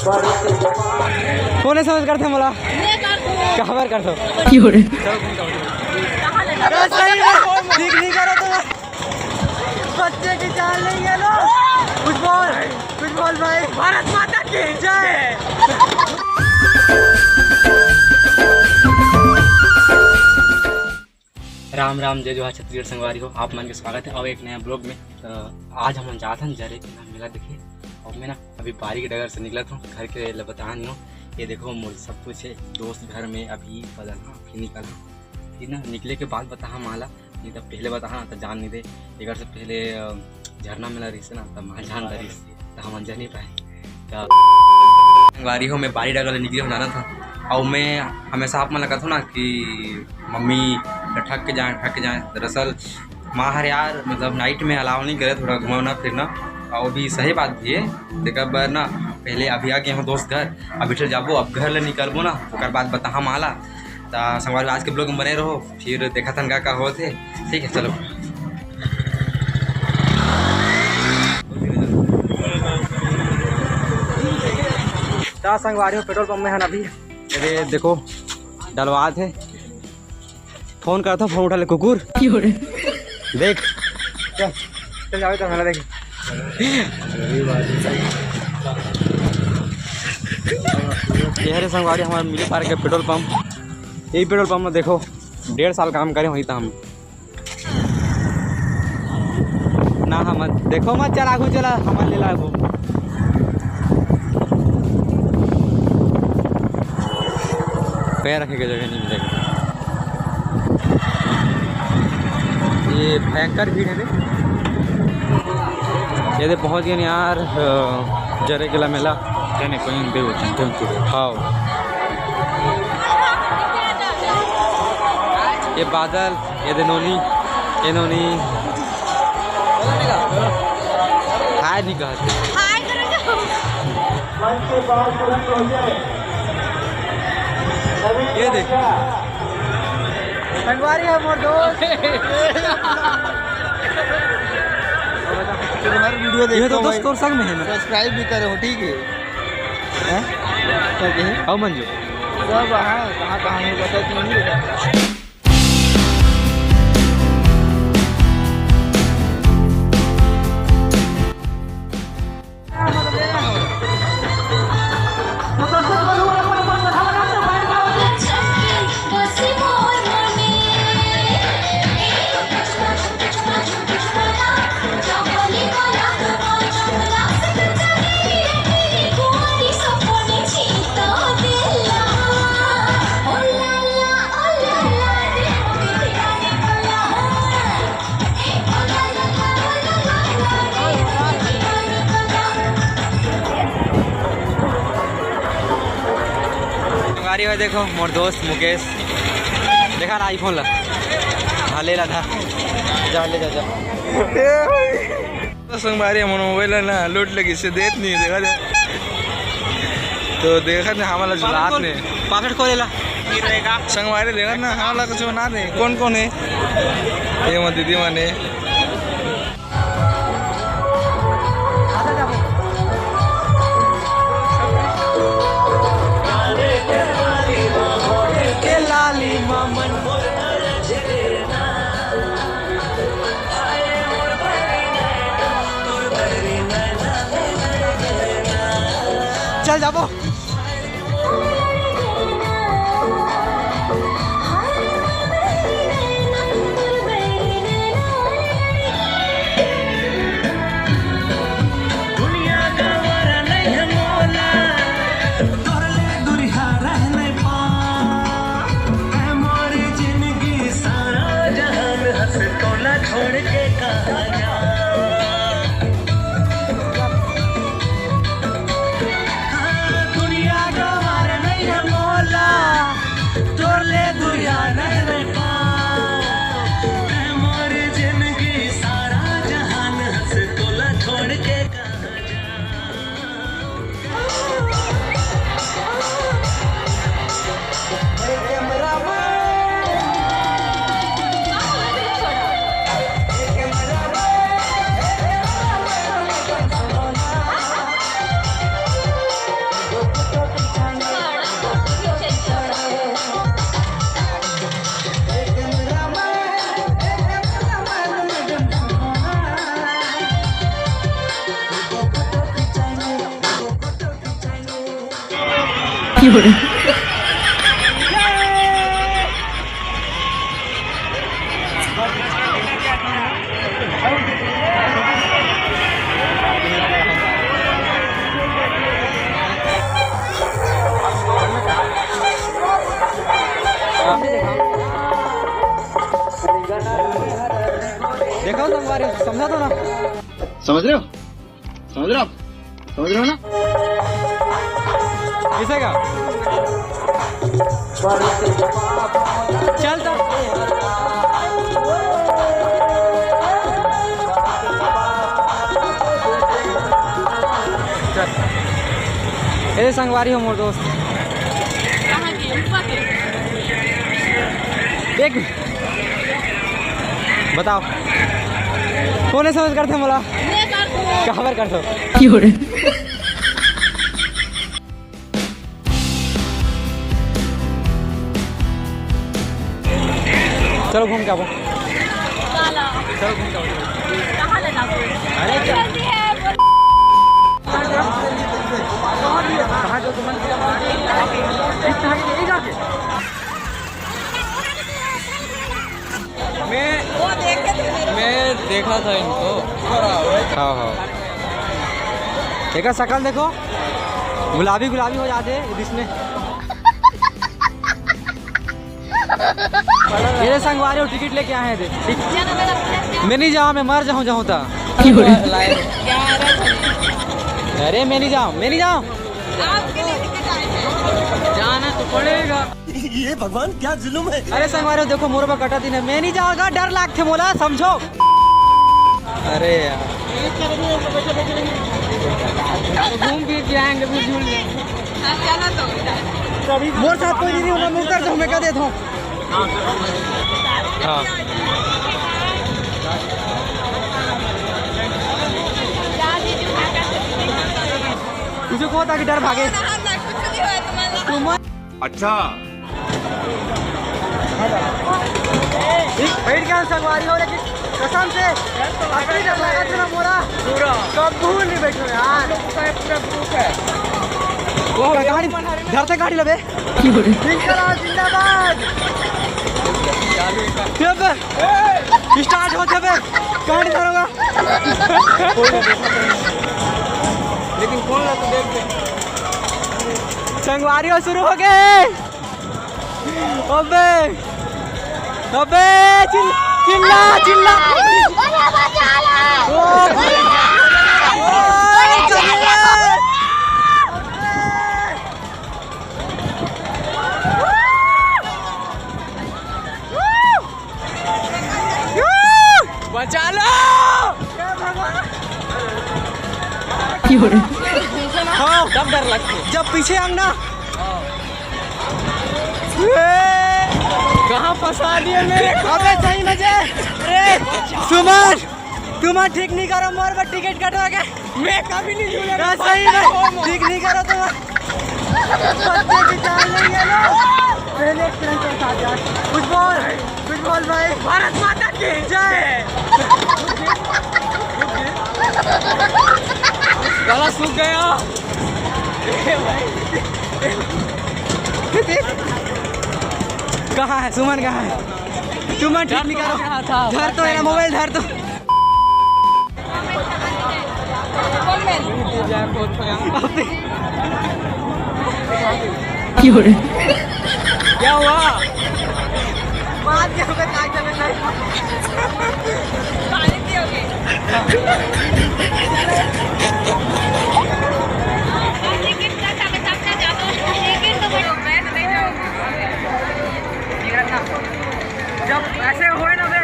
कोने समझ करते मला कहावर करतो ठीक नहीं करो तो बच्चे की जान लेंगे लो। कुछ बोल भाई। भारत माता की जय। राम राम जय जोहार छत्तीसगढ़ संगवारी हो। आप मन के स्वागत है और एक नया ब्लॉग में। आज हम जाते हैं जरे मेला देखिए। और मैं ना अभी बारी के डगर से निकला था घर के लिए बता नहीं हूँ। ये देखो मोर सब कुछ है दोस्त घर में अभी बदलना फिर निकलना फिर ना निकले के बाद बता माला नहीं तब पहले बता तो जान नहीं दे। एक से पहले झरना मेला रही से ना तब माँ जान रही तो हम जा नहीं पाए। संगवारी हो मैं बारी डगर निकले बनाना था और मैं हमेशा आप मन लगा था ना कि मम्मी ठक के जाए। दरअसल माँ हर यार मतलब नाइट में अलाउ नहीं करे थोड़ा घुमाना फिरना और भी सही बात भी है। देखा बार ना पहले अभी आ गए हम दोस्त घर अभी चल जाबो अब घर ले निकलबो ना ओकर बाद बता हम आला तो संगवारी आज के ब्लॉग में बने रहो फिर देखा था का हो थे। ठीक है चलो संगवारी पेट्रोल पंप में है ना अभी। अरे देखो डलवा थे फोन करा था फोन उठा ले कुकुर देख चल जाओ तो मेला देख। ये संगवारी हमारे मिली पार्क के पेट्रोल पंप। यही पेट्रोल पंप में देखो 1.5 साल काम करे वहीं था हम ना हम देखो मत चल आगू चला हमारे ले लागू पैर रखे के जगह नहीं मिलेगा। ये भयंकर भीड़ है ये दे पहुँच गए यार जरे के मेला कहने कोई दे हाँ ये बादल ये दे नोनी हाय नहीं कहते ये देख संगवारी है मोर दोस्त तुम्हारी वीडियो देखो तो दोस्त और संग में है ना सब्सक्राइब भी करो ठीक है हैं क्या कहे आओ मंजू सब कहां है बता नहीं। है देखो मोर दोस्त मुकेश देखा ना आईफोन ला हाँ ले ला था जा ले जा संगवारी हमारा मोबाइल ना लूट लगी से देत नहीं देखा जा तो देखा ना हमारा जुलात ने पॉकेट खोले ला संगवारी देखा ना हमारा कुछ बना दे कौन है ये मत दीदी माने चल जाबो छोड़ के कहा जा देखो संगवारी समझा दो ना। समझ रहे हो समझ रहे हो आप समझ रहे हो ना। ऐसे का चल तो ए संगवारी हो मोर दोस्त देख बताओ कौन समझ करते मोला कहाँ पर कर दो चलो घूम के आओ चलो घूम के आओ अरे क्या कहाँ जो तुम मैं देखा था इनको। हाँ हाँ देखा शकल देखो गुलाबी गुलाबी हो जाते इसमें। मेरे संगवारी हो टिकट लेके आए थे। मैं नहीं जाऊँ मैं मर जाऊँ जाऊँ था। अरे मैं नहीं जाऊँ जाना तो पड़ेगा। ये भगवान क्या जुल्म है। अरे संगवारी हो देखो मोर पर कटा दिन है मैं नहीं जाऊँगा डर लागते मोला समझो। अरे यार घूम फिर के आएंगे फिर झूल मोर साथ कोई नहीं होगा मैं उतर जाऊँ मैं क्या देता हूँ। हाँ तुझे कौन था कि डर भागे तुम अच्छा बैठ गया संगवारी हो लेकिन कसम से असली डर लगा था ना मोरा पूरा कबू नहीं बैठो यार वो गाड़ी घर से गाड़ी लबे जिंदाबाद स्टार्ट हो जब गाड़ी करोगा लेकिन कौन ला तो देख संगवारी हो शुरू हो गए। अबे अबे चिल्ला चिल्ला बचा लो हाँ तब डर लगती जब पीछे हम ना कहाँ फंसा दिए मेरे। अबे सही मजे अरे सुमन तुम ठीक नहीं करो मोर पर टिकट कटोगे मैं कभी नहीं झूलेगा सही में ठीक नहीं करो तुम बच्चे की जान लेंगे लो पहले एक्सीडेंट के साथ यार कुछ बोल भाई भारत माता की जय। गला सूख गया कहाँ है सुमन कहाँ है सुमन ठीक नहीं करो धर तो है मोबाइल धर तो क्या हुआ बात क्या होगा जब ऐसे हो ना बे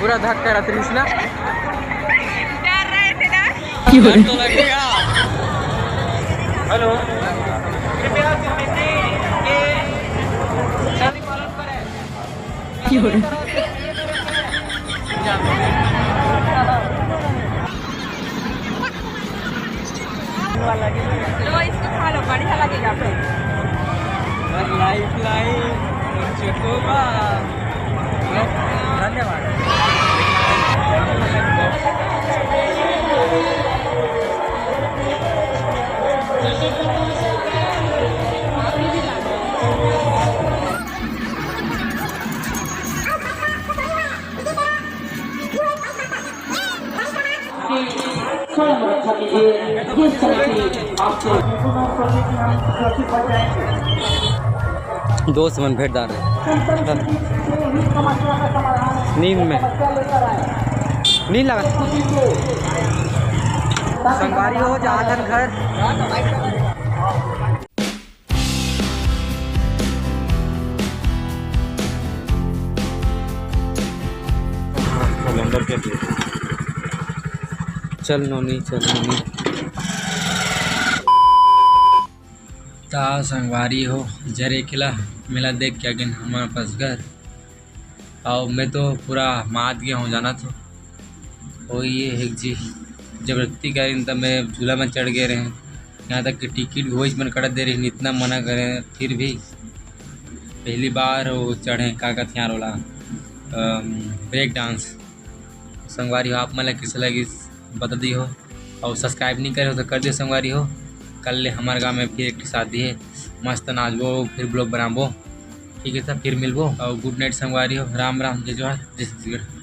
पूरा धक्का रहा तृष्णा डर रहे थे ना तो लगेगा। हेलो कृपया ये शादी पालन पर है लो इसको खा लो बढ़िया लगेगा फिर लाइफ धन्यवाद। दोस्त मन भेंटदार नींद में नींद लगा संगवारी हो जाधन घर कैलेंडर के चल नोनी ता संगवारी हो जरे किला मिला देख के अगिन हमारे पास घर और मैं तो पूरा मात गया हूँ जाना तो वो ये एक जी जबरदस्ती करें तब मैं झूला में चढ़ गए रहे यहाँ तक कि टिकट भी वही मन कट दे रही इतना मना करें फिर भी पहली बार वो चढ़े का हथियार वाला ब्रेक डांस संगवारी हो आप मतलब किस लगी बता दी हो और सब्सक्राइब नहीं करे हो तो कर दियो संगवारी हो। कल ले हमारे गाँव में फिर एक शादी है मस्त नाचबो फिर ब्लॉग बनाबो ठीक है सब फिर मिलबो और गुड नाइट संगवारी हो राम राम जय जोहार जय छत्तीसगढ़।